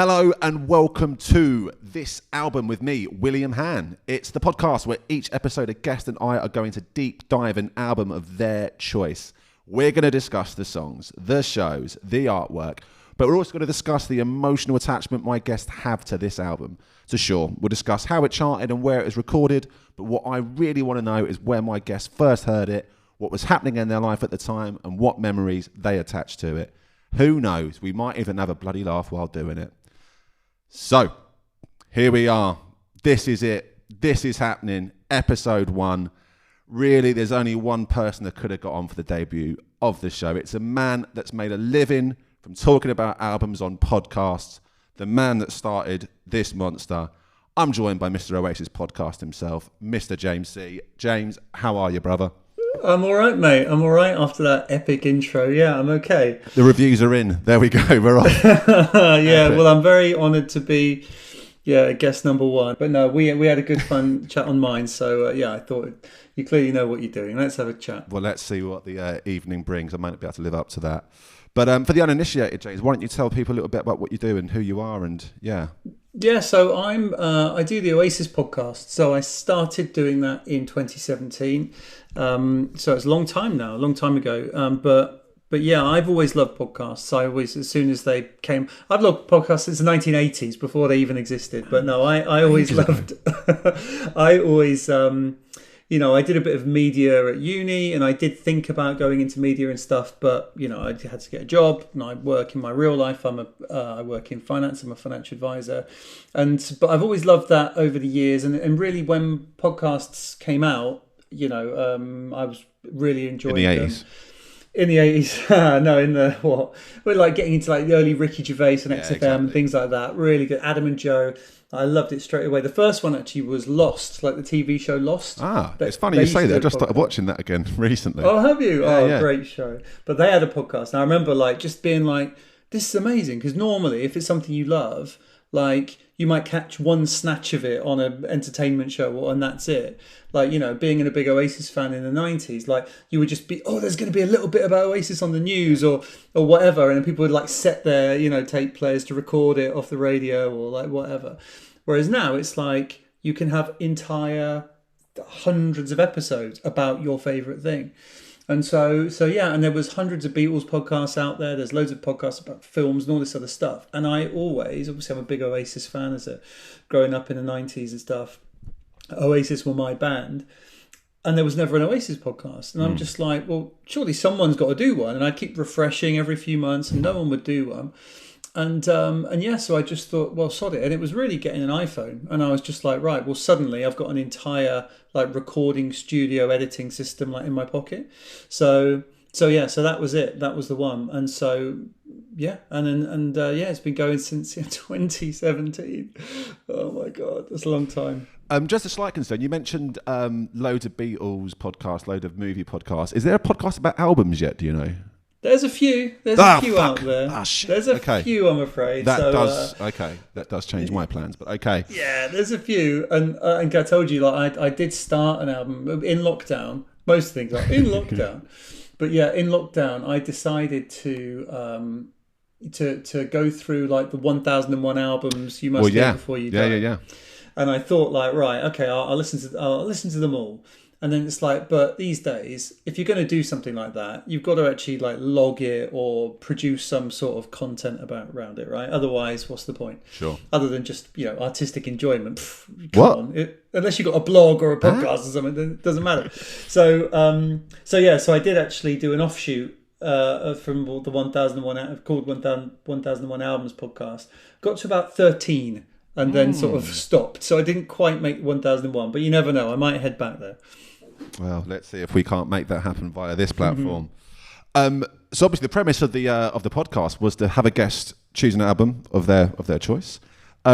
Hello and welcome to This Album with me, William Han. It's the podcast where each episode a guest and I are going to deep dive an album of their choice. We're going to discuss the songs, the shows, the artwork, but we're also going to discuss the emotional attachment my guests have to this album. So sure, we'll discuss how it charted and where it was recorded, but what I really want to know is where my guests first heard it, what was happening in their life at the time, and what memories they attached to it. Who knows, we might even have a bloody laugh while doing it. So, here we are. This is it. This is happening. Episode 1. Really, there's only one person that could have got on for the debut of the show. It's a man that's made a living from talking about albums on podcasts. The man that started this monster. I'm joined by Mr. Oasis Podcast himself, Mr. James C. James, how are you, brother? I'm all right, mate. I'm all right after that epic intro. Yeah, I'm okay. The reviews are in. There we go. We're on. Yeah, well, I'm very honoured to be, guest number 1. But no, we had a good fun chat on mine. So, I thought you clearly know what you're doing. Let's have a chat. Well, let's see what the evening brings. I might not be able to live up to that. But for the uninitiated, James, why don't you tell people a little bit about what you do and who you are and, Yeah, so I do the Oasis podcast. So I started doing that in 2017. So it's a long time now, a long time ago. But yeah, I've always loved podcasts. I always, as soon as they came, I've loved podcasts since the 1980s, before they even existed. But no, I always loved, I did a bit of media at uni, and I did think about going into media and stuff, but I had to get a job, and I work in my real life. I work in finance. I'm a financial advisor, but I've always loved that over the years. And really, when podcasts came out, I was really enjoying them. In the 80s. In the 80s, no, in the what? We're like getting into like the early Ricky Gervais and XFM and things like that. Really good. Adam and Joe. I loved it straight away. The first one actually was Lost, like the TV show Lost. It's funny you say that. I just started watching that again recently. Oh, have you? Yeah. Great show. But they had a podcast. And I remember like just being like, this is amazing. Because normally if it's something you love, like you might catch one snatch of it on an entertainment show and that's it. Like, being a big Oasis fan in the 90s, like you would just be, there's going to be a little bit about Oasis on the news or whatever. And people would like set their, tape players to record it off the radio or like whatever. Whereas now it's like you can have entire hundreds of episodes about your favourite thing. And so and there was hundreds of Beatles podcasts out there. There's loads of podcasts about films and all this other stuff. And I obviously I'm a big Oasis fan growing up in the 90s and stuff. Oasis were my band. And there was never an Oasis podcast. And I'm just like, well, surely someone's got to do one. And I'd keep refreshing every few months and no one would do one. So I just thought, well, sod it. And it was really getting an iPhone. And I was just like, right, well, suddenly I've got an entire like recording studio editing system like in my pocket. So that was it. That was the one. And so, yeah. It's been going since 2017. Oh my God, that's a long time. Just a slight concern. You mentioned loads of Beatles podcasts, load of movie podcasts. Is there a podcast about albums yet? Do you know? There's a few. There's a few out there. Shit. There's a few, I'm afraid. That does change my plans, but okay. Yeah, there's a few, and I told you, like I did start an album in lockdown. Most things are in lockdown, but yeah, in lockdown, I decided to go through like the 1001 albums you must hear before you die. Yeah. And I thought, like, right, okay, I'll listen to them all. And then it's like, but these days, if you're going to do something like that, you've got to actually like log it or produce some sort of content around it, right? Otherwise, what's the point? Sure. Other than just, artistic enjoment. Come on. Unless you've got a blog or a podcast or something, then it doesn't matter. So I did actually do an offshoot from the 1001, called 1001 Albums podcast. Got to about 13 and then sort of stopped. So I didn't quite make 1001, but you never know. I might head back there. Well, let's see if we can't make that happen via this platform. So obviously the premise of the podcast was to have a guest choose an album of their choice.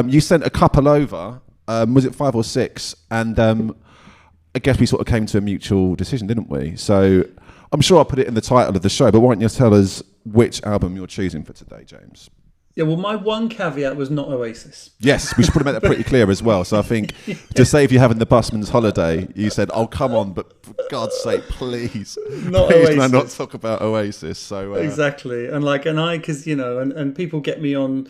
You sent a couple over. Was it 5 or 6? And I guess we sort of came to a mutual decision, didn't we? So I'm sure I'll put it in the title of the show, but why don't you tell us which album you're choosing for today, James? Yeah, well, my one caveat was not Oasis. Yes, we should probably make that pretty clear as well. So I think to save you having the busman's holiday, you said, "Oh, come on, but for God's sake, please, please not talk about Oasis." So exactly, because and people get me on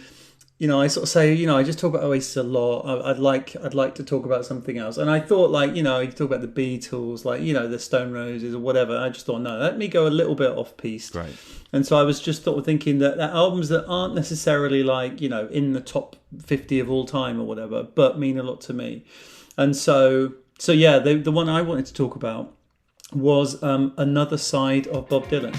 I sort of say, I just talk about Oasis a lot. I'd like to talk about something else. And I thought, like, you talk about the Beatles, like, the Stone Roses or whatever. I just thought, no, let me go a little bit off piste. Right. And so I was just sort of thinking that albums that aren't necessarily like, in the top 50 of all time or whatever, but mean a lot to me. And so yeah, the one I wanted to talk about was Another Side of Bob Dylan.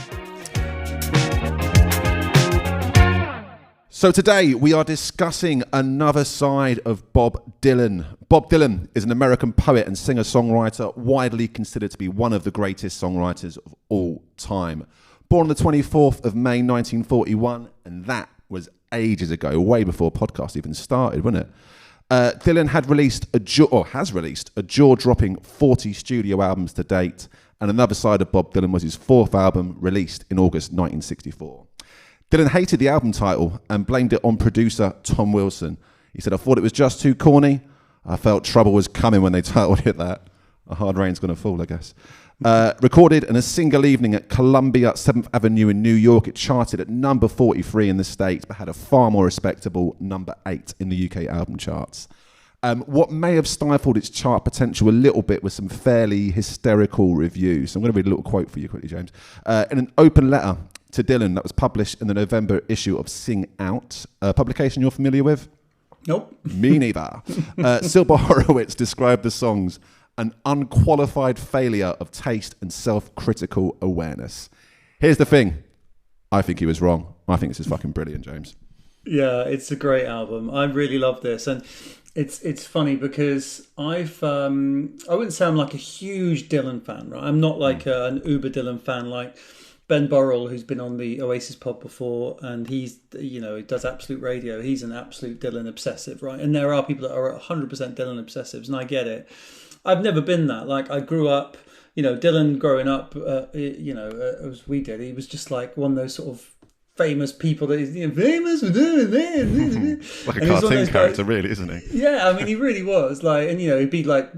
So today we are discussing Another Side of Bob Dylan. Bob Dylan is an American poet and singer-songwriter widely considered to be one of the greatest songwriters of all time. Born on the 24th of May 1941, and that was ages ago, way before podcasts even started, wasn't it? Dylan has released a jaw-dropping 40 studio albums to date, and Another Side of Bob Dylan was his fourth album, released in August 1964. Dylan hated the album title and blamed it on producer Tom Wilson. He said, "I thought it was just too corny. I felt trouble was coming when they titled it that. A hard rain's going to fall, I guess." Recorded in a single evening at Columbia 7th Avenue in New York, it charted at number 43 in the States, but had a far more respectable number 8 in the UK album charts. What may have stifled its chart potential a little bit was some fairly hysterical reviews. So I'm going to read a little quote for you quickly, James. In an open letter to Dylan that was published in the November issue of Sing Out, a publication you're familiar with? Nope. Me neither. Silber Horowitz described the songs an unqualified failure of taste and self-critical awareness. Here's the thing. I think he was wrong. I think this is fucking brilliant, James. Yeah, it's a great album. I really love this. And it's funny because I wouldn't say I'm like a huge Dylan fan, right? I'm not like an uber Dylan fan like Ben Burrell, who's been on the Oasis pod before, and he's, he does Absolute Radio. He's an absolute Dylan obsessive, right? And there are people that are 100% Dylan obsessives, and I get it. I've never been that. Like, I grew up, Dylan growing up, as we did, he was just like one of those sort of famous people that is famous for doing this. Like a cartoon character, really, isn't he? Yeah, I mean, he really was. Like, and he'd be like,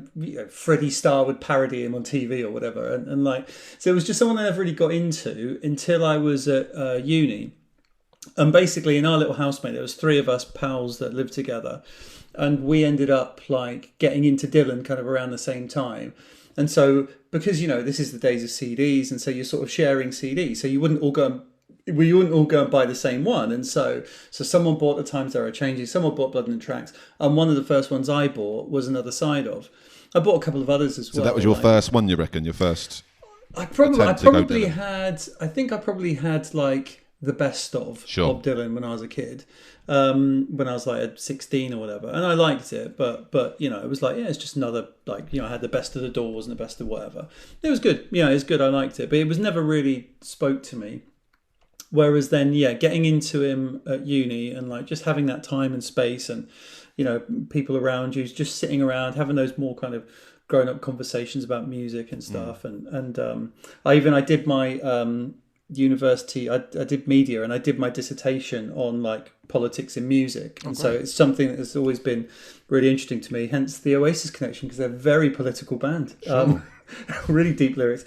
Freddie Starr would parody him on TV or whatever, and like, so it was just someone I never really got into until I was at uni. And basically, in our little housemate, there was 3 of us pals that lived together, and we ended up like getting into Dylan kind of around the same time. And so, because this is the days of CDs, and so you're sort of sharing CDs, so you wouldn't all go and buy the same one. And so someone bought The Times There Are Changes, someone bought Blood and Tracks, and one of the first ones I bought was Another Side of. I bought a couple of others as well. So that was your first one, you reckon? Your first? I probably had like the best of Bob Dylan when I was a kid, when I was like 16 or whatever, and I liked it, but it was like, yeah, it's just another, like, I had the best of the Doors and the best of whatever. It was good, it was good. I liked it, but it was never really spoke to me. Whereas then, getting into him at uni and like just having that time and space and, people around you, just sitting around, having those more kind of grown-up conversations about music and stuff. And I did my university, I did media, and I did my dissertation on like politics in music. And so it's something that's always been really interesting to me, hence the Oasis connection, because they're a very political band. Sure. Really deep lyrics.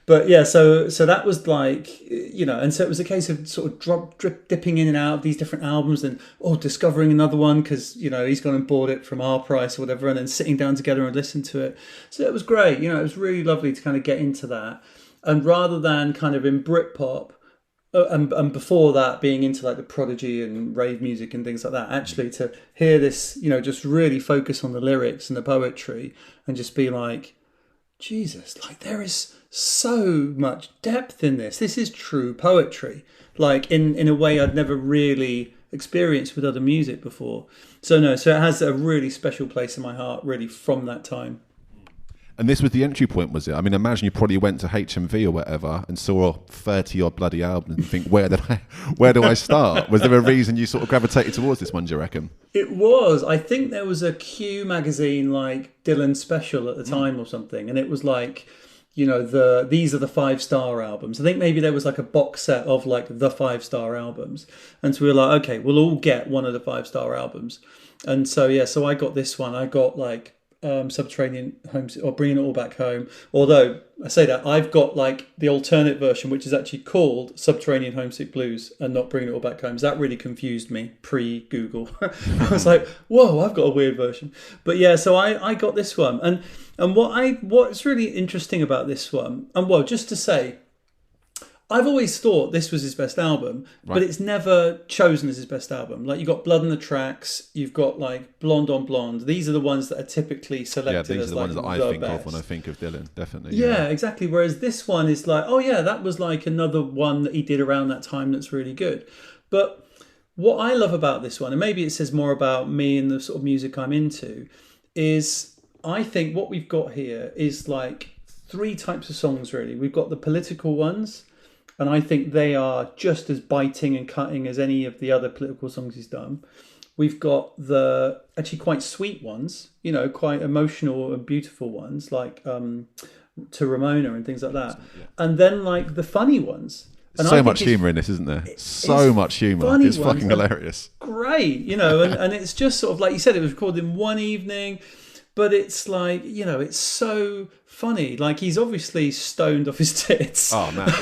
But yeah, so that was like, and so it was a case of sort of dipping in and out of these different albums and discovering another one because, he's gone and bought it from our price or whatever, and then sitting down together and listen to it. So it was great. It was really lovely to kind of get into that. And rather than kind of in Britpop, and before that being into like the Prodigy and rave music and things like that, actually to hear this, just really focus on the lyrics and the poetry and just be like, Jesus, like there is so much depth in this. This is true poetry, like in a way I'd never really experienced with other music before. So it has a really special place in my heart, really, from that time. And this was the entry point, was it? I mean, imagine you probably went to HMV or whatever and saw 30 odd bloody albums and think, where do I start? Was there a reason you sort of gravitated towards this one, do you reckon? It was. I think there was a Q magazine like Dylan special at the time or something, and it was like, these are the 5-star albums. I think maybe there was like a box set of like the 5-star albums, and so we were like, okay, we'll all get one of the 5-star albums. And so so I got this one. I got like Subterranean Home or Bringing It All Back Home. Although I say that, I've got like the alternate version, which is actually called Subterranean Homesick Blues and not Bringing It All Back Home. So that really confused me pre-Google. I was like, whoa, I've got a weird version. But yeah, so I got this one, and what's really interesting about this one, and well, just to say, I've always thought this was his best album, but it's never chosen as his best album. Like, you've got Blood on the Tracks, you've got like Blonde on Blonde. These are the ones that are typically selected these as are the like ones that I think of when I think of Dylan, definitely. Yeah, exactly. Whereas this one is like, oh yeah, that was like another one that he did around that time that's really good. But what I love about this one, and maybe it says more about me and the sort of music I'm into, is I think what we've got here is like three types of songs really. We've got the political ones, and I think they are just as biting and cutting as any of the other political songs he's done. We've got the actually quite sweet ones, you know, quite emotional and beautiful ones, like To Ramona and things like that. Yeah. And then like the funny ones. And so much humour in this, isn't there? So much humour. It's fucking hilarious. Great, you know, and it's just sort of like you said, it was recorded in one evening. But it's like, you know, it's so funny. Like, he's obviously stoned off his tits. Oh, man.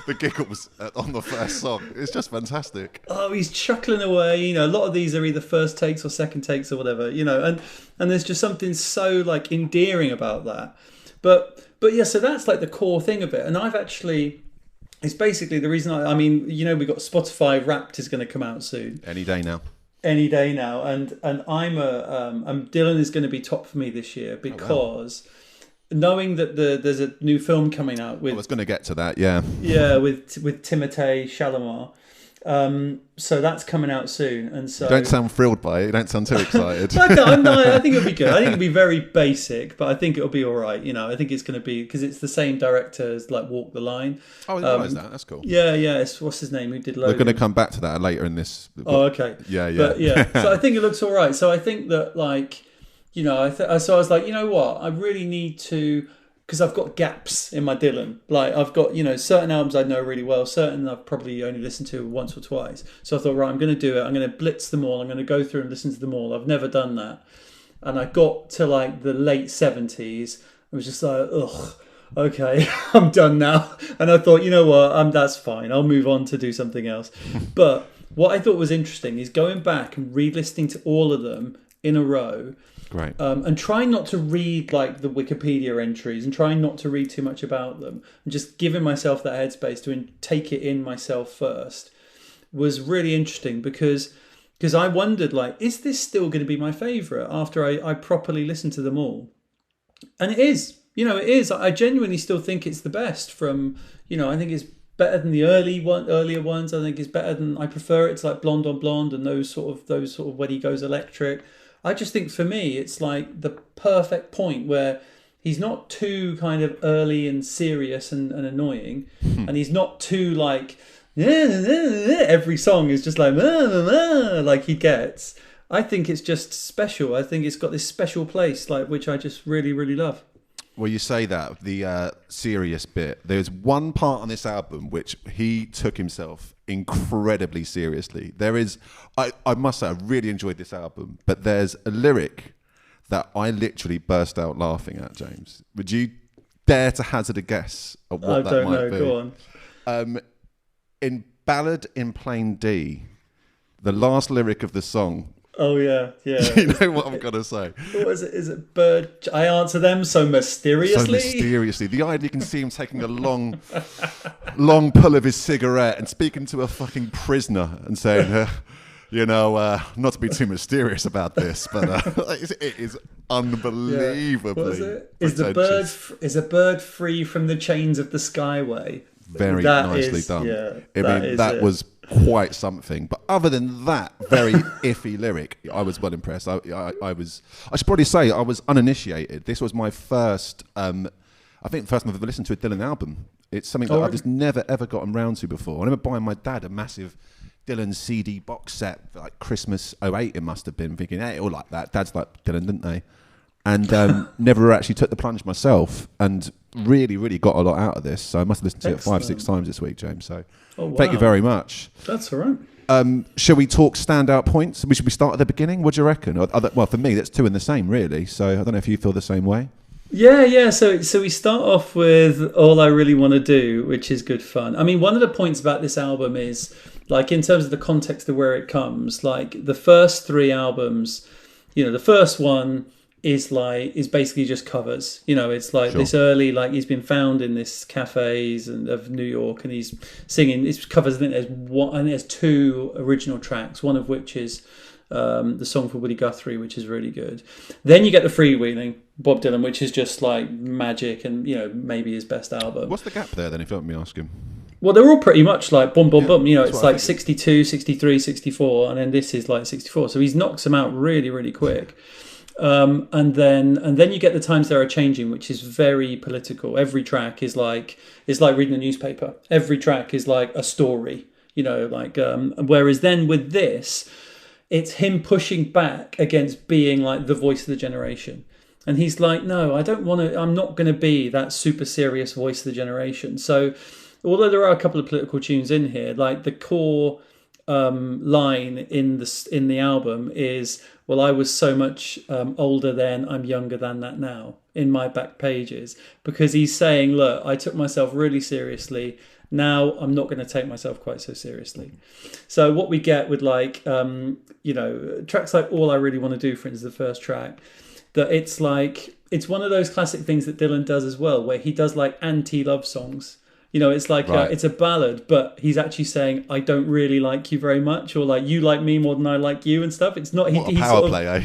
The giggles on the first song. It's just fantastic. Oh, he's chuckling away. You know, a lot of these are either first takes or second takes or whatever, you know. And there's just something so, like, endearing about that. But yeah, so that's, like, the core thing of it. And I've actually... It's basically the reason I mean, you know, we got Spotify Wrapped is going to come out soon. Any day now, and I'm Dylan is going to be top for me this year because knowing that there's a new film coming out with I was going to get to that, yeah with Timothée Chalamet, so that's coming out soon, and so you don't sound thrilled by it. You don't sound too excited. I think it'll be good. I think it'll be very basic, but I think it'll be all right. You know, I think it's going to be because it's the same director as like Walk the Line. Oh, I didn't realise that. That's cool. Yeah. It's what's his name who did Logan. We're going to come back to that later in this. Oh, okay. Yeah. But yeah. So I think it looks all right. So I think that like, you know, so I was like, you know what, I really need to. Because I've got gaps in my Dylan. Like, I've got, you know, certain albums I know really well, certain I've probably only listened to once or twice. So I thought, right, I'm going to do it. I'm going to blitz them all. I'm going to go through and listen to them all. I've never done that. And I got to, like, the late 70s. I was just like, ugh, okay, I'm done now. And I thought, you know what, that's fine. I'll move on to do something else. But what I thought was interesting is going back and re-listening to all of them in a row. Great. And trying not to read like the Wikipedia entries and trying not to read too much about them and just giving myself that headspace to take it in myself first was really interesting because I wondered, like, is this still going to be my favourite after I properly listened to them all? And it is. You know, it is. I genuinely still think it's the best from, you know, I think it's better than the earlier ones. I think it's better than, I prefer it to like Blonde on Blonde and those sort of when he goes electric. I just think for me, it's like the perfect point where he's not too kind of early and serious and annoying. And he's not too like, every song is just like he gets. I think it's just special. I think it's got this special place, like, which I just really, really love. Well, you say that, the serious bit. There's one part on this album which he took himself incredibly seriously. There is, I must say, I really enjoyed this album, but there's a lyric that I literally burst out laughing at, James. Would you dare to hazard a guess at what that might be? I don't know, go on. In Ballad in Plain D, the last lyric of the song... Oh, yeah. You know what I'm going to say? What is it? Is it bird? I answer them so mysteriously. So mysteriously. The idea you can see him taking a long pull of his cigarette and speaking to a fucking prisoner and saying, you know, not to be too mysterious about this, but it is unbelievably What is it? Is a bird free from the chains of the skyway? Very nicely done. Yeah, that was quite something. But other than that very iffy lyric, I was well impressed. I should probably say I was uninitiated. This was my first, I think the first time I've ever listened to a Dylan album. It's something that I've just never ever gotten round to before. I remember buying my dad a massive Dylan CD box set for like Christmas '08 it must have been, thinking, hey, all like that. Dads like Dylan, didn't they? And never actually took the plunge myself and really, really got a lot out of this. So I must have listened to it 5-6 times this week, James. So thank you very much. That's all right. Shall we talk standout points? Should we start at the beginning? What do you reckon? Well, for me, that's two in the same, really. So I don't know if you feel the same way. Yeah. So we start off with All I Really Want to Do, which is good fun. I mean, one of the points about this album is, like, in terms of the context of where it comes, like the first three albums, the first one is basically just covers. It's like this early, like, he's been found in this cafes of New York, and he's singing. It's covers. I think there's two original tracks, one of which is the song for Woody Guthrie, which is really good. Then you get the Freewheeling Bob Dylan, which is just like magic, and maybe his best album. What's the gap there then, if you don't mind me asking? Well, they're all pretty much like boom, boom, boom. It's like 62, 63, 64, and then this is like 64. So he knocks them out really, really quick. And then you get The Times They Are Changing, which is very political. Every track is like reading a newspaper. Every track is like a story. Whereas then with this, it's him pushing back against being like the voice of the generation. And he's like, no, I don't want to. I'm not going to be that super serious voice of the generation. So, although there are a couple of political tunes in here, like the core line in the album is, well, I was so much older then, I'm younger than that now, in my back pages. Because he's saying, look, I took myself really seriously. Now I'm not going to take myself quite so seriously. So what we get with tracks like All I Really Want to Do, for instance, the first track, that it's one of those classic things that Dylan does as well, where he does like anti-love songs. It's like right. It's a ballad, but he's actually saying, I don't really like you very much, or like you like me more than I like you and stuff. It's not... What a power play, eh?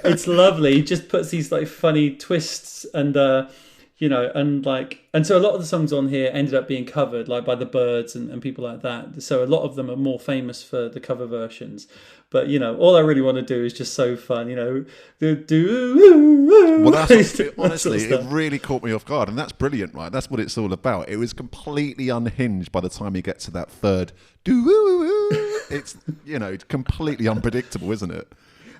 It's lovely. He just puts these like funny twists and so a lot of the songs on here ended up being covered, like by the Byrds and people like that. So a lot of them are more famous for the cover versions. But All I Really Want to Do is just so fun. Well, honestly, it really caught me off guard, and that's brilliant, right? That's what it's all about. It was completely unhinged by the time you get to that third. It's completely unpredictable, isn't it?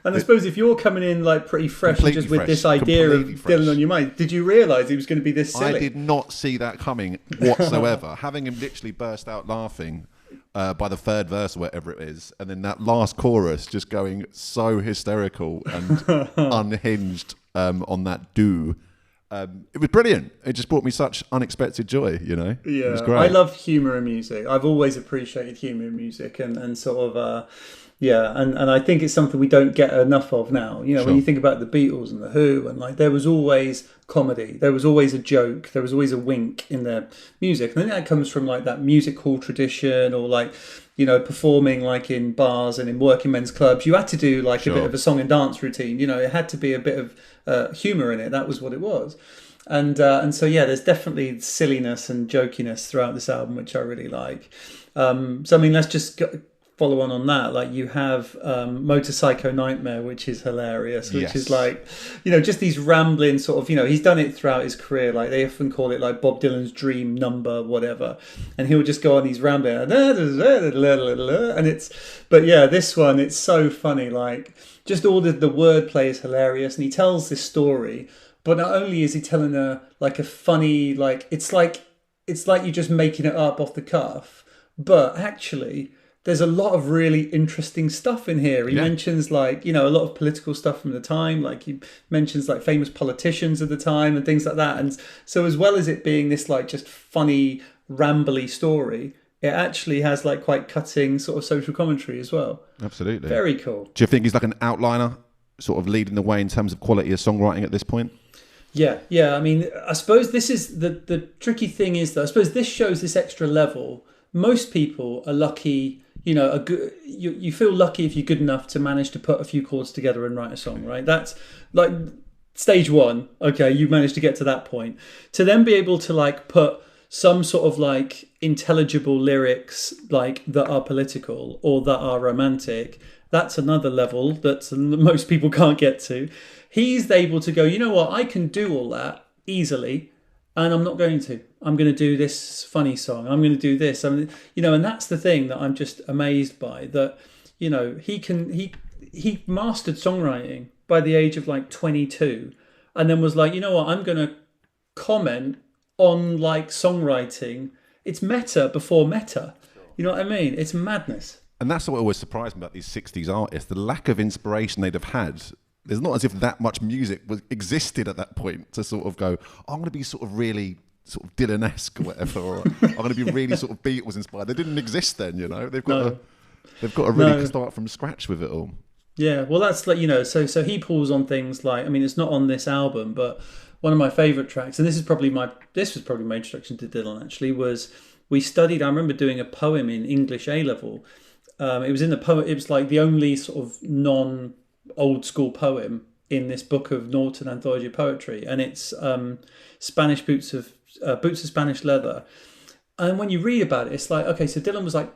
And I suppose if you're coming in like pretty fresh, just with this idea of Dylan on your mind, did you realise he was going to be this silly? I did not see that coming whatsoever. Having him literally burst out laughing by the third verse or whatever it is, and then that last chorus just going so hysterical and unhinged on that do. It was brilliant. It just brought me such unexpected joy, Yeah, it was great. I love humour in music. I've always appreciated humour in music, and sort of... and I think it's something we don't get enough of now. Sure. When you think about the Beatles and the Who, and like there was always comedy, there was always a joke, there was always a wink in their music. And I think that comes from like that music hall tradition, or like performing like in bars and in working men's clubs. You had to do like a bit of a song and dance routine. It had to be a bit of humour in it. That was what it was. And so there's definitely silliness and jokiness throughout this album, which I really like. Let's just follow on that. Like you have Motorcycle Nightmare, which is hilarious, which is like, just these rambling sort of, he's done it throughout his career. Like they often call it like Bob Dylan's dream number, whatever. And he'll just go on these rambling, and this one, it's so funny. Like just all the wordplay is hilarious. And he tells this story, but not only is he telling a funny, it's like you're just making it up off the cuff, but actually there's a lot of really interesting stuff in here. He mentions a lot of political stuff from the time. Like he mentions like famous politicians of the time and things like that. And so as well as it being this like just funny, rambly story, it actually has like quite cutting sort of social commentary as well. Absolutely. Very cool. Do you think he's like an outliner, sort of leading the way in terms of quality of songwriting at this point? Yeah. I mean, I suppose this is the tricky thing is that I suppose this shows this extra level. Most people are lucky. You feel lucky if you're good enough to manage to put a few chords together and write a song, right? That's like stage one. Okay, you managed to get to that point. To then be able to like put some sort of like intelligible lyrics like that are political or that are romantic, that's another level that most people can't get to. He's able to go, you know what, I can do all that easily, and I'm not going to. I'm going to do this funny song. I'm going to do this. And that's the thing that I'm just amazed by. That he mastered songwriting by the age of like 22, and then was like, you know what, I'm going to comment on like songwriting. It's meta before meta. You know what I mean? It's madness. And that's what always surprised me about these 60s artists, the lack of inspiration they'd have had. There's not as if that much music existed at that point to sort of go, I'm going to be sort of really sort of Dylan-esque or whatever, or I'm going to be really sort of Beatles inspired. They didn't exist then, you know. They've got to really start from scratch with it all. Yeah, well, that's like, you know, so he pulls on things like, I mean, it's not on this album, but one of my favourite tracks, and this was probably my introduction to Dylan, actually, was we studied, I remember doing a poem in English A-level. It was in the poem, it was like the only sort of non-old school poem in this book of Norton Anthology of Poetry, and it's Spanish boots of Spanish leather. And when you read about it, it's like, okay, so Dylan was like,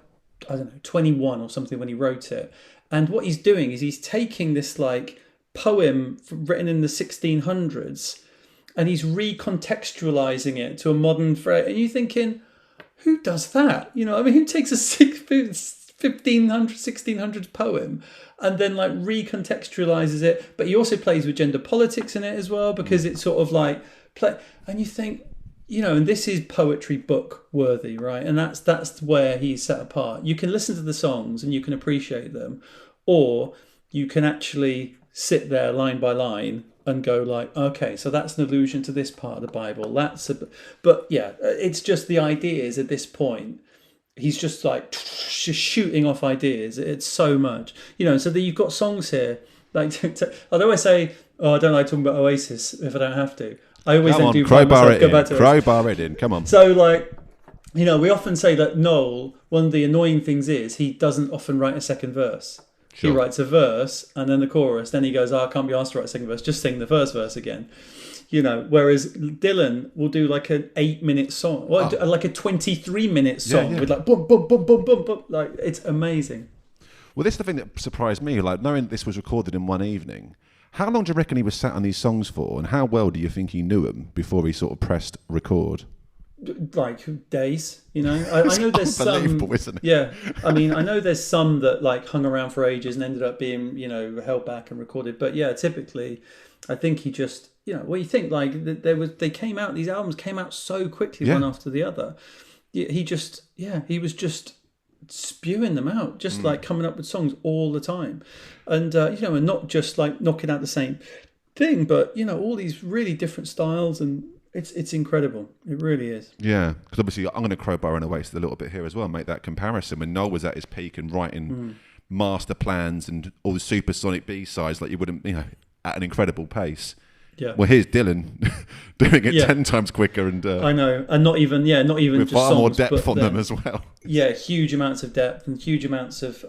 I don't know, 21 or something when he wrote it. And what he's doing is he's taking this like poem written in the 1600s and he's recontextualizing it to a modern phrase. And you're thinking, who does that? You know, I mean, who takes a 1600s poem and then like recontextualizes it? But he also plays with gender politics in it as well, because it's sort of like and you think, you know, and this is poetry book worthy, right? And that's where he's set apart. You can listen to the songs and you can appreciate them, or you can actually sit there line by line and go like, okay, so that's an allusion to this part of the Bible. But yeah, it's just the ideas at this point. He's just like just shooting off ideas. It's so much, you know. So that you've got songs here. Like, although I say, oh, I don't like talking about Oasis if I don't have to. I always Come then on, do crowbar it in. Back to Crowbar it in. Come on. So, like, you know, we often say that Noel, one of the annoying things is he doesn't often write a second verse. Sure. He writes a verse and then the chorus. Then he goes, I can't be asked to write a second verse. Just sing the first verse again. You know, whereas Dylan will do like an 8-minute song, or like a 23-minute song with like boom, boom, boom, boom, boom, boom. Like, it's amazing. Well, this is the thing that surprised me. Like, knowing this was recorded in one evening, how long do you reckon he was sat on these songs for, and how well do you think he knew them before he sort of pressed record? Like days, you know. I know there's some, isn't it? Yeah, I mean, I know there's some that like hung around for ages and ended up being, you know, held back and recorded. But yeah, typically, I think he just, you know, well, you think like these albums came out so quickly, one after the other. He was just spewing them out, just like coming up with songs all the time, and you know, and not just like knocking out the same thing, but you know, all these really different styles, and it's incredible. It really is. Yeah, because obviously I'm going to crowbar in Oasis a little bit here as well, and make that comparison. When Noel was at his peak and writing master plans and all the supersonic B-sides, like you wouldn't, you know, at an incredible pace. Yeah. Well, here's Dylan doing it 10 times quicker, and I know, and not even with just far songs, more depth on them as well. Yeah, huge amounts of depth and huge amounts of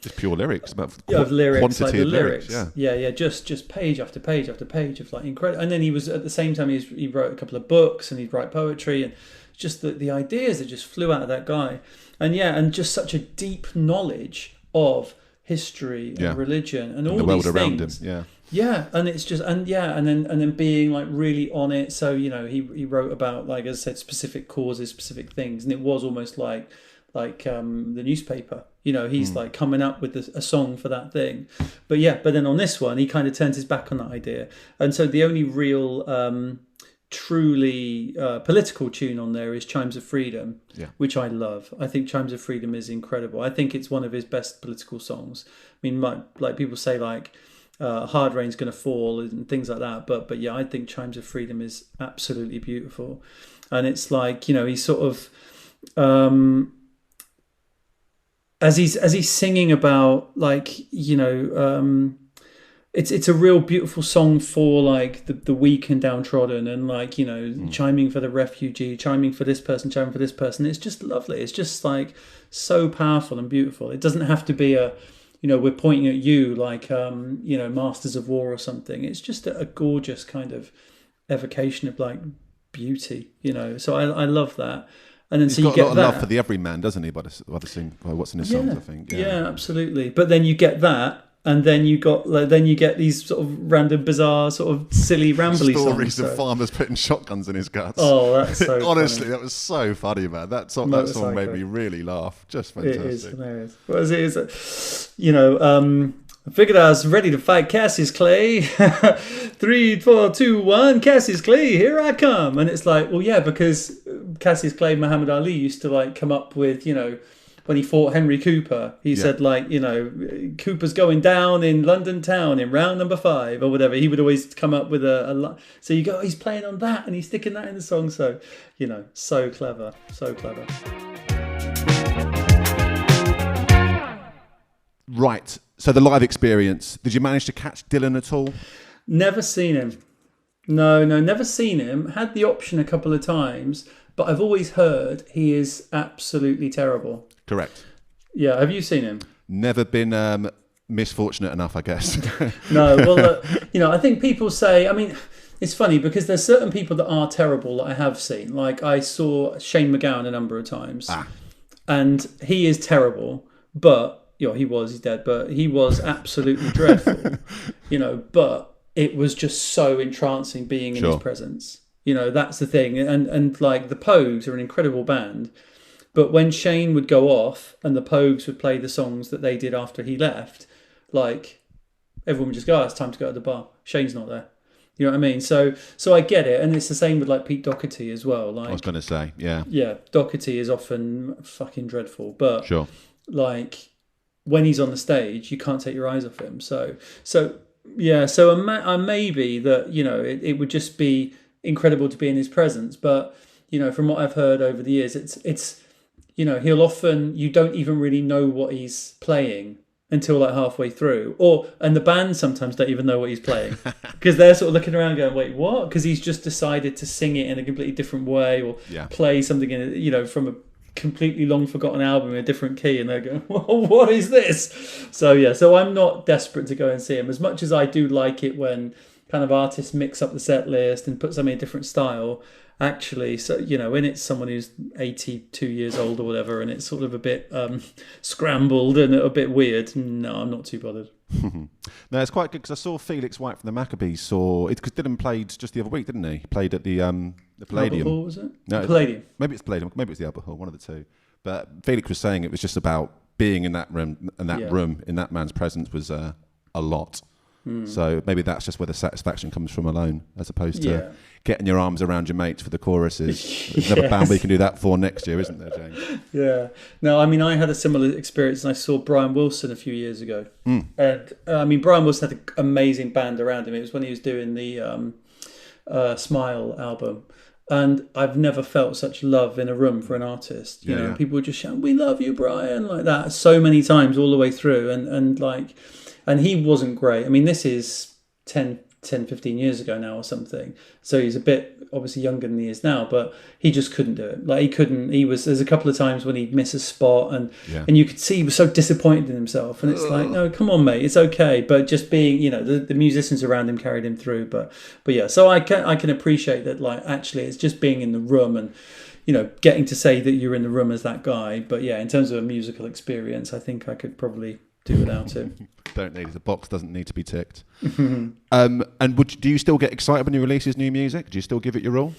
just pure lyrics, of lyrics, quantity like the of lyrics. Yeah, just page after page after page of like incredible. And then he was at the same time he wrote a couple of books and he'd write poetry, and just the ideas that just flew out of that guy, and just such a deep knowledge of history and religion and all the world these around things. him. Yeah, and it's just and then being like really on it. So you know, he wrote about, like as I said, specific causes, specific things, and it was almost like the newspaper. You know, he's like coming up with a song for that thing. But then on this one, he kind of turns his back on that idea, and so the only real truly political tune on there is Chimes of Freedom, which I love. I think Chimes of Freedom is incredible. I think it's one of his best political songs. I mean, like people say like Hard Rain's Gonna Fall and things like that, but yeah, I think Chimes of Freedom is absolutely beautiful. And it's like, you know, he's sort of as he's singing about, like, you know, it's a real beautiful song for like the weak and downtrodden, and like, you know, chiming for the refugee, chiming for this person, chiming for this person. It's just lovely. It's just like so powerful and beautiful. It doesn't have to be a, you know, we're pointing at you like, you know, Masters of War or something. It's just a gorgeous kind of evocation of like beauty, you know. So I love that. And then he's so got you get a lot of that. love for the everyman, doesn't he? By what's in his songs, I think. Yeah, absolutely. But then you get that, and then you get these sort of random, bizarre, sort of silly, rambly stories songs, of farmers putting shotguns in his guts. Oh, that's so honestly, funny. That was so funny, man. That song made me really laugh. Just fantastic. It is hilarious. What is it? You know, I figured I was ready to fight Cassius Clay. 3, 4, 2, 1. Cassius Clay, here I come. And it's like, well, yeah, because Cassius Clay, Muhammad Ali used to like come up with, you know, when he fought Henry Cooper, he said, like, Cooper's going down in London town in round number 5 or whatever. He would always come up with so you go, oh, he's playing on that and he's sticking that in the song. So, so clever, so clever. Right. So the live experience, did you manage to catch Dylan at all? Never seen him. No, never seen him. Had the option a couple of times, but I've always heard he is absolutely terrible. Correct. Yeah, have you seen him? Never been misfortunate enough, I guess. No, well, I think people say, I mean, it's funny because there's certain people that are terrible that I have seen. Like I saw Shane MacGowan a number of times, and he is terrible, but he's dead, but he was absolutely dreadful, but it was just so entrancing being in his presence. That's the thing. And like the Pogues are an incredible band. But when Shane would go off and the Pogues would play the songs that they did after he left, like everyone would just go, it's time to go to the bar. Shane's not there. You know what I mean? So I get it. And it's the same with like Pete Doherty as well. Like I was going to say, yeah. Yeah, Doherty is often fucking dreadful. But sure. Like when he's on the stage, you can't take your eyes off him. So maybe that, it would just be incredible to be in his presence. But, from what I've heard over the years, it's he'll often, you don't even really know what he's playing until like halfway through, and the band sometimes don't even know what he's playing because they're sort of looking around going, wait, what? Because he's just decided to sing it in a completely different way or play something in from a completely long forgotten album in a different key, and they're going, well, what is this? So I'm not desperate to go and see him as much as I do like it when kind of artists mix up the set list and put something in a different style. Actually, so when it's someone who's 82 years old or whatever, and it's sort of a bit scrambled and a bit weird, no, I'm not too bothered. No, it's quite good because I saw Felix White from the Maccabees. Because Dylan played just the other week, didn't he? He played at the Palladium. Albert Hall, was it? No, Palladium. Maybe it's Palladium. Maybe it's the Albert Hall. One of the two. But Felix was saying it was just about being in that room, and that room in that man's presence was a lot. So maybe that's just where the satisfaction comes from alone, as opposed to getting your arms around your mates for the choruses. There's another band we can do that for next year, isn't there, James? Yeah. No, I mean, I had a similar experience, and I saw Brian Wilson a few years ago. And Brian Wilson had an amazing band around him. It was when he was doing the Smile album. And I've never felt such love in a room for an artist. You know, people would just shout, "We love you, Brian," like that so many times all the way through. And he wasn't great. I mean, this is 10, 15 years ago now or something. So he's a bit obviously younger than he is now, but he just couldn't do it. Like there's a couple of times when he'd miss a spot and you could see he was so disappointed in himself. And it's like, no, come on, mate, it's okay. But just being, the musicians around him carried him through. But yeah, so I can appreciate that, like, actually it's just being in the room and, getting to say that you're in the room as that guy. But yeah, in terms of a musical experience, I think I could probably do without it. Don't need it. The box doesn't need to be ticked. And do you still get excited when he releases new music? Do you still give it your all?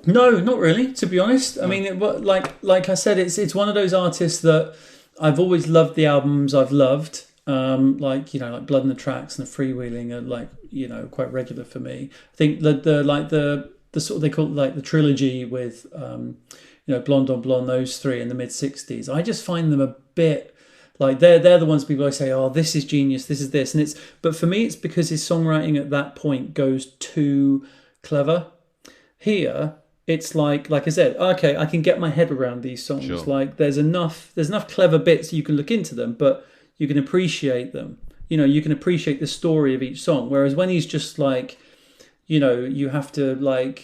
No, not really, to be honest. I mean, like I said, it's one of those artists that I've always loved the albums I've loved. Like Blood in the Tracks and the Freewheeling are quite regular for me. I think the sort of, they call it like the trilogy with Blonde on Blonde, those three in the mid 60s. I just find them a bit like they're the ones people always say, oh, this is genius, this is this, and but for me it's because his songwriting at that point goes too clever. Here it's like I said, okay, I can get my head around these songs. Sure. Like there's enough clever bits you can look into them, but you can appreciate them. You can appreciate the story of each song. Whereas when he's just like, you have to,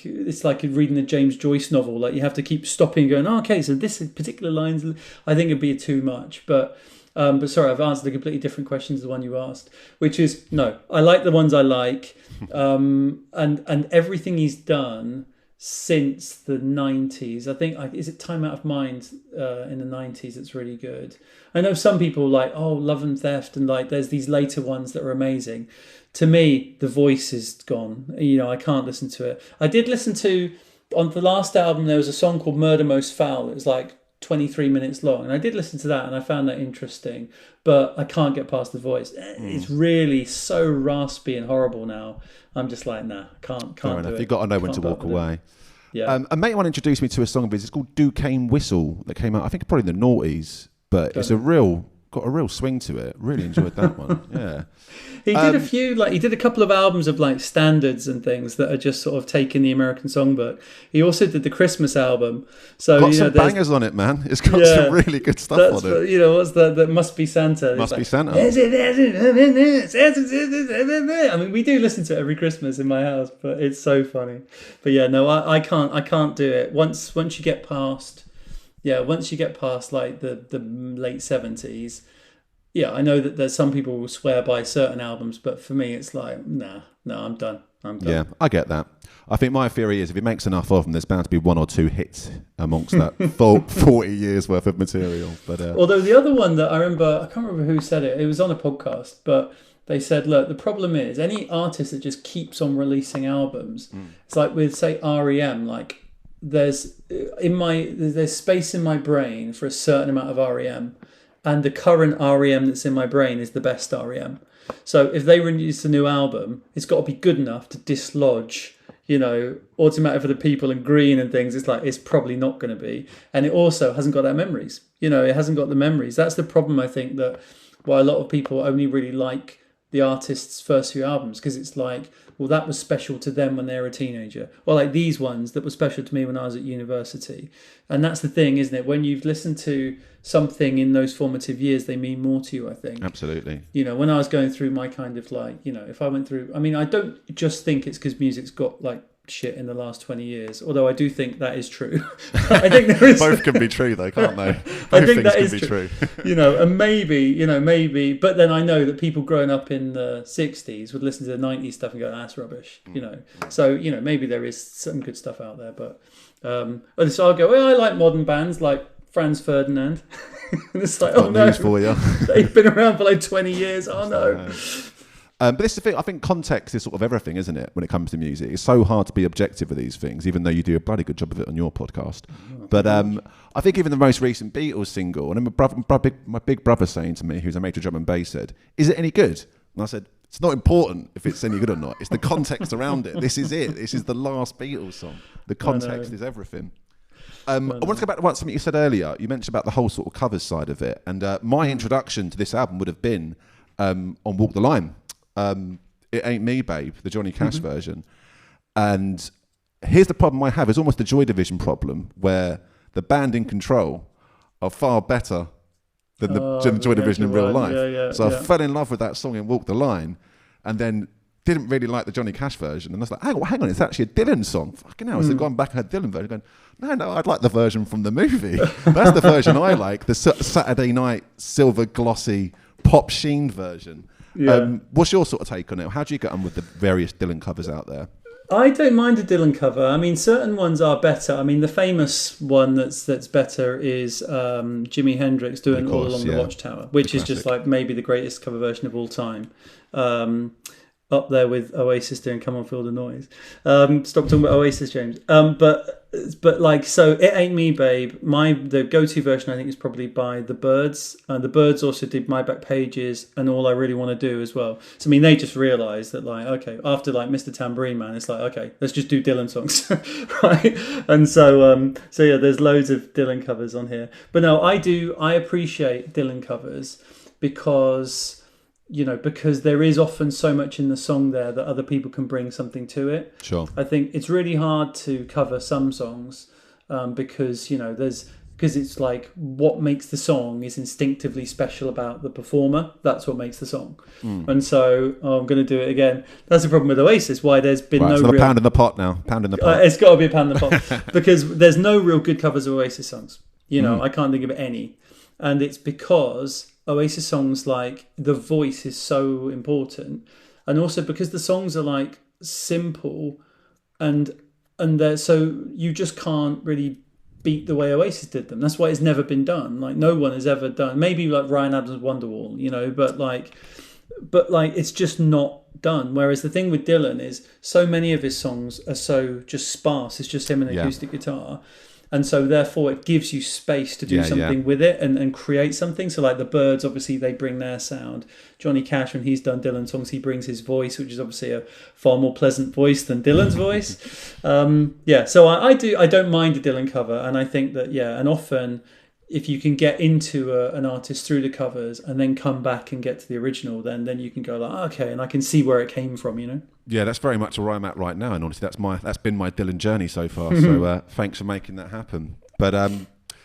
it's like reading a James Joyce novel. Like you have to keep stopping and going, oh, okay, so this particular line's, I think it'd be too much. But sorry, I've answered a completely different question to the one you asked, which is, no, I like the ones I like. And everything he's done since the 90s, I think, is it Time Out of Mind in the 90s? It's really good. I know some people like, oh, Love and Theft, and there's these later ones that are amazing. To me, the voice is gone. I can't listen to it. I did listen to, on the last album, there was a song called Murder Most Foul. It was 23 minutes long, and I did listen to that and I found that interesting, but I can't get past the voice. It's really so raspy and horrible now. I'm just like, nah, can't do it. You've got to know when to walk away. Yeah. A mate of mine introduced me to a song of his. It's called Duquesne Whistle that came out, I think, probably in the noughties, but it's got a real swing to it. Really enjoyed that one. Yeah. He did he did a couple of albums of like standards and things that are just sort of taking the American songbook. He also did the Christmas album. So got some bangers on it, man. It's got some really good stuff on it. You know, what's that Must Be Santa. Must Be Santa. I mean, we do listen to it every Christmas in my house, but it's so funny. But yeah, no, I can't do it. Once you get past like the late 70s, yeah, I know that there's some people who swear by certain albums, but for me, it's like, no, I'm done. Yeah, I get that. I think my theory is if he makes enough of them, there's bound to be one or two hits amongst that 40 years worth of material. But although the other one that I remember, I can't remember who said it. It was on a podcast, but they said, look, the problem is any artist that just keeps on releasing albums. It's like with, say, REM, like there's space in my brain for a certain amount of REM. And the current REM that's in my brain is the best REM. So if they release a new album, it's got to be good enough to dislodge, you know, Automatic for the People and Green and things. It's like, it's probably not going to be. And it also hasn't got that memories. You know, it hasn't got the memories. That's the problem, I think, that why a lot of people only really like the artist's first few albums, because it's like, well, that was special to them when they were a teenager. Or like these ones that were special to me when I was at university. And that's the thing, isn't it? When you've listened to something in those formative years, they mean more to you, I think. Absolutely. You know, when I was going through my kind of like, you know, if I went through, I mean, I don't just think it's because music's got like shit in the last 20 years, although I do think that is true. I think there is both can be true though, can't they? Both I think that things is can be true. You know, and maybe, but then I know that people growing up in the 60s would listen to the 90s stuff and go, that's rubbish, you know. So, you know, maybe there is some good stuff out there, but so I'll go, well, I like modern bands like Franz Ferdinand. And it's like, oh no, news for you. They've been around for like 20 years. Oh no. But this is the thing, I think context is sort of everything, isn't it, when it comes to music? It's so hard to be objective with these things, even though you do a bloody good job of it on your podcast. But I think even the most recent Beatles single, and my big brother saying to me, who's a major drum and bass, said, is it any good? And I said, it's not important if it's any good or not. It's the context around it. This is it. This is the last Beatles song. The context is everything. I want to go back to something you said earlier. You mentioned about the whole sort of covers side of it. And my introduction to this album would have been on Walk the Line. It Ain't Me, Babe, the Johnny Cash version. And here's the problem I have. It's almost the Joy Division problem, where the band in Control are far better than the Joy Division in real life. I fell in love with that song in Walk the Line, and then didn't really like the Johnny Cash version. And I was like, hang on, it's actually a Dylan song. Fucking hell. So gone back and had Dylan version, going, no, I'd like the version from the movie. That's the version I like, the Saturday night silver glossy pop sheen version. Yeah. What's your sort of take on it? How do you get on with the various Dylan covers out there? I don't mind a Dylan cover. I mean, certain ones are better. I mean, the famous one that's better is Jimi Hendrix doing All Along the Watchtower, which is just like maybe the greatest cover version of all time. Up there with Oasis doing "Come On Feel the Noise." Stop talking about Oasis, James. But like, so It Ain't Me, Babe. The go-to version I think is probably by the Byrds. The Byrds also did My Back Pages and All I Really Want to Do as well. So I mean, they just realised that like, okay, after like Mr. Tambourine Man, it's like, okay, let's just do Dylan songs, right? And so yeah, there's loads of Dylan covers on here. But no, I appreciate Dylan covers because there is often so much in the song there that other people can bring something to it. Sure. I think it's really hard to cover some songs because it's like what makes the song is instinctively special about the performer. That's what makes the song. And so I'm going to do it again. That's the problem with Oasis. Why there's been no real pound in the pot now. Pound in the pot. It's got to be a pound in the pot because there's no real good covers of Oasis songs. I can't think of any, and it's because Oasis songs, like the voice is so important, and also because the songs are like simple and they're so you just can't really beat the way Oasis did them. That's why it's never been done. Like no one has ever done. Maybe like Ryan Adams' Wonderwall, but it's just not done. Whereas the thing with Dylan is so many of his songs are so just sparse. It's just him and acoustic guitar. and so therefore it gives you space to do something with it and create something. So like the Byrds, obviously they bring their sound. Johnny Cash, when he's done Dylan songs, he brings his voice, which is obviously a far more pleasant voice than Dylan's voice. So I don't mind a Dylan cover, and I think that and often if you can get into an artist through the covers and then come back and get to the original, then you can go like, okay, and I can see where it came from, you know? Yeah, that's very much where I'm at right now, and honestly, that's been my Dylan journey so far. So thanks for making that happen. But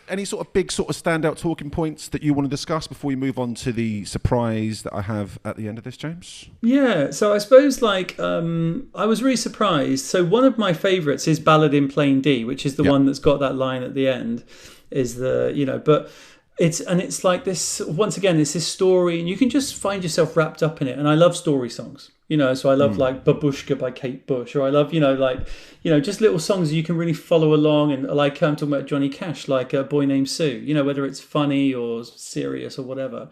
any sort of big sort of standout talking points that you want to discuss before we move on to the surprise that I have at the end of this, James? Yeah, so I suppose like I was really surprised. So one of my favourites is Ballad in Plain D, which is the one that's got that line at the end. Is the but it's like this, once again, it's this story, and you can just find yourself wrapped up in it. And I love story songs, so I love like Babushka by Kate Bush, or I love just little songs you can really follow along. And like I'm talking about Johnny Cash, like A Boy Named Sue, whether it's funny or serious or whatever.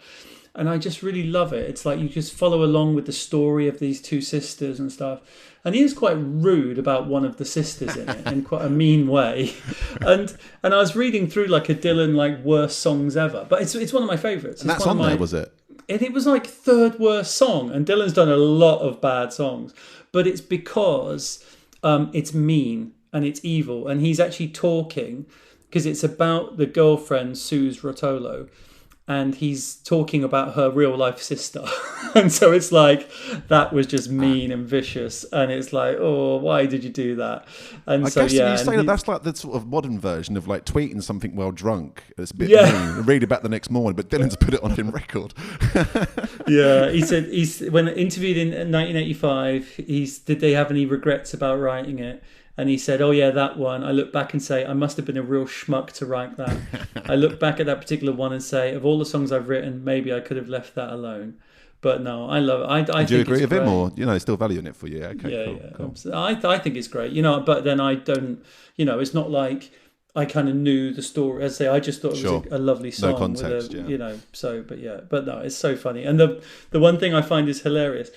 And I just really love it. It's like you just follow along with the story of these two sisters and stuff. And he is quite rude about one of the sisters in it in quite a mean way. And I was reading through like a Dylan like worst songs ever, but it's one of my favourites. And that's on there, was it? And it was like third worst song. And Dylan's done a lot of bad songs, but it's because it's mean and it's evil. And he's actually talking because it's about the girlfriend Suze Rotolo. And he's talking about her real life sister. And so it's like, that was just mean and vicious. And it's like, oh, why did you do that? And I so, guess yeah. you say that's like the sort of modern version of like tweeting something while drunk. It's a bit mean and read it back the next morning, but Dylan's put it on in record. Yeah, he said, when interviewed in 1985, did they have any regrets about writing it? And he said, oh yeah, that one. I look back and say, I must have been a real schmuck to write that. I look back at that particular one and say, of all the songs I've written, maybe I could have left that alone. But no, I love it. I do you agree with him, or still valuing it for you? Okay, cool. I think it's great. But then I don't. It's not like I kind of knew the story. As I say, I just thought it was a lovely song. No context, But no, it's so funny. And the one thing I find is hilarious,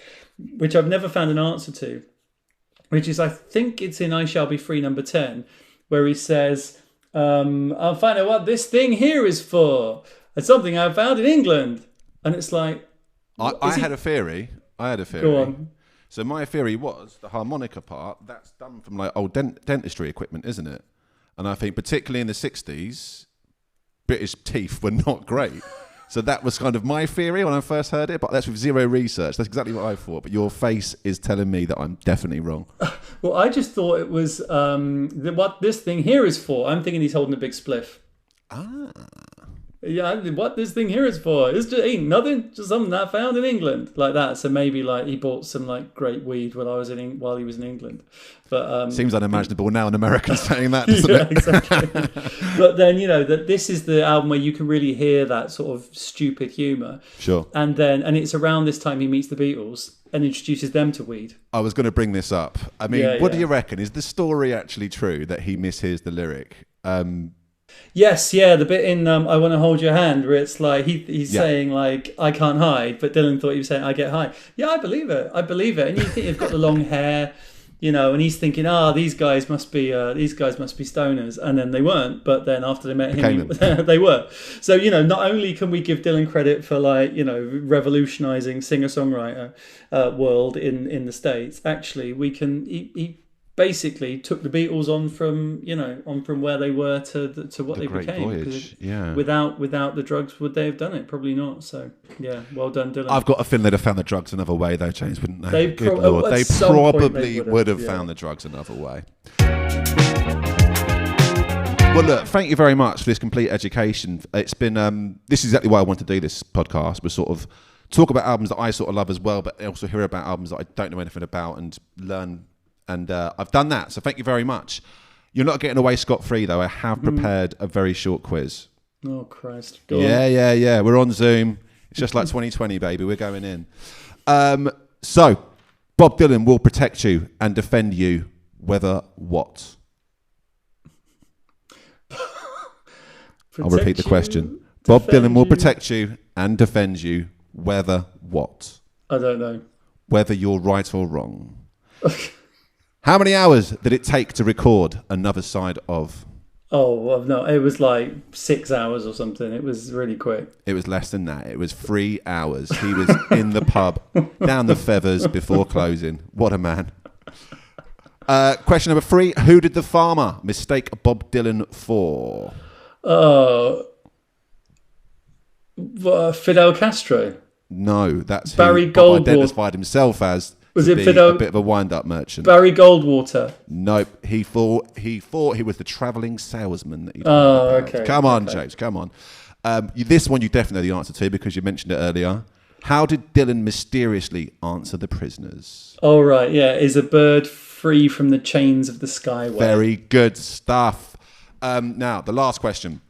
which I've never found an answer to, which is, I think it's in I Shall Be Free number 10, where he says, I'll find out what this thing here is for. It's something I found in England. And it's like... I had a theory. Go on. So my theory was the harmonica part, that's done from like old dentistry equipment, isn't it? And I think particularly in the 60s, British teeth were not great. So that was kind of my theory when I first heard it, but that's with zero research. That's exactly what I thought. But your face is telling me that I'm definitely wrong. Well, I just thought it was what this thing here is for. I'm thinking he's holding a big spliff. Ah. Yeah, what this thing here is for. It's just ain't nothing, just something I found in England, like that. So maybe like he bought some like great weed while he was in England. But seems unimaginable now, an American saying that, doesn't it? Exactly. But then that this is the album where you can really hear that sort of stupid humour. Sure. And it's around this time he meets the Beatles and introduces them to weed. I was going to bring this up. I mean, what do you reckon? Is the story actually true that he mishears the lyric? Yes, the bit in I Want to Hold Your Hand, where it's like he's saying like I can't hide, but Dylan thought he was saying I get high. Yeah, I believe it. And you think they've got the long hair, and he's thinking, these guys must be stoners, and then they weren't. But then after they met him, they were. So not only can we give Dylan credit for like revolutionising singer-songwriter world in the States, actually we can he basically took the Beatles on from where they were to what they became. Voyage. Yeah. Without the drugs, would they have done it? Probably not. So yeah, well done, Dylan. I've got a feeling they'd have found the drugs another way, though, James, wouldn't they? They probably would have found the drugs another way. Well, look, thank you very much for this complete education. It's been this is exactly why I want to do this podcast. We sort of talk about albums that I sort of love as well, but also hear about albums that I don't know anything about and learn. And I've done that, so thank you very much. You're not getting away scot-free, though. I have prepared a very short quiz. Oh, Christ. Go on. We're on Zoom. It's just like 2020, baby. We're going in. So, Bob Dylan will protect you and defend you, whether what? I'll repeat the question. Bob Dylan will protect you and defend you, whether what? I don't know. Whether you're right or wrong. How many hours did it take to record Another Side of? Oh, well, no, it was like 6 hours or something. It was really quick. It was less than that. It was 3 hours. He was in the pub, down the feathers before closing. What a man. Question number 3. Who did the farmer mistake Bob Dylan for? Fidel Castro. No, that's Barry who Bob Goldwater. identified himself as. Was to it be Fidel? a bit of a wind-up merchant. Barry Goldwater. Nope. He thought he was the travelling salesman that he. Okay. Come on, James. Come on. This one you definitely know the answer to because you mentioned it earlier. How did Dylan mysteriously answer the prisoners? Oh, right. Yeah. Is a bird free from the chains of the skyway? Very good stuff. Now, the last question.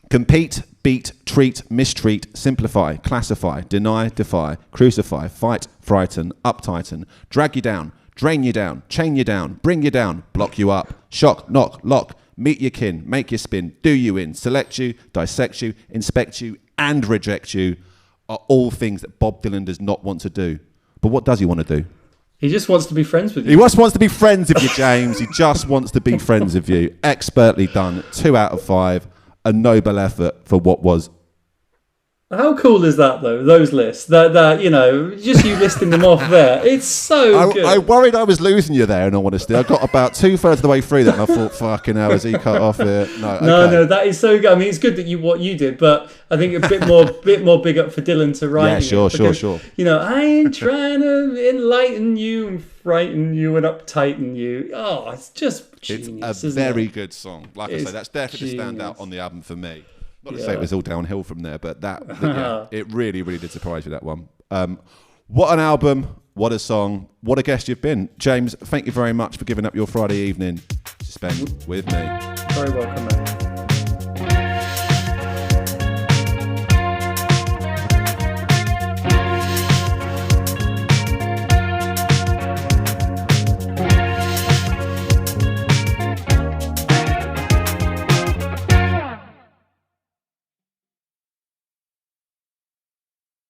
Compete, beat, treat, mistreat, simplify, classify, deny, defy, crucify, fight, frighten, uptighten, drag you down, drain you down, chain you down, bring you down, block you up, shock, knock, lock, meet your kin, make you spin, do you in, select you, dissect you, inspect you, and reject you are all things that Bob Dylan does not want to do. But what does he want to do? He just wants to be friends with you. He just wants to be friends with you, James. He just wants to be friends with you. Expertly done. 2 out of 5. A noble effort for what was. How cool is that, though? Those lists, that just you listing them off there. It's so good. I worried I was losing you there. In all honesty, I got about 2/3 of the way through that, and I thought, "Fucking hell, has he cut off here?" No, that is so good. I mean, it's good that what you did, but I think a bit more big up for Dylan to write. Yeah, sure. I ain't trying to enlighten you and frighten you and uptighten you. Oh, it's just genius. It's a very good song. Like I say, that's definitely stand out on the album for me. Not to say it was all downhill from there, but it really, really did surprise me, that one. What an album, what a song, what a guest you've been. James, thank you very much for giving up your Friday evening to spend with me. Very welcome, mate.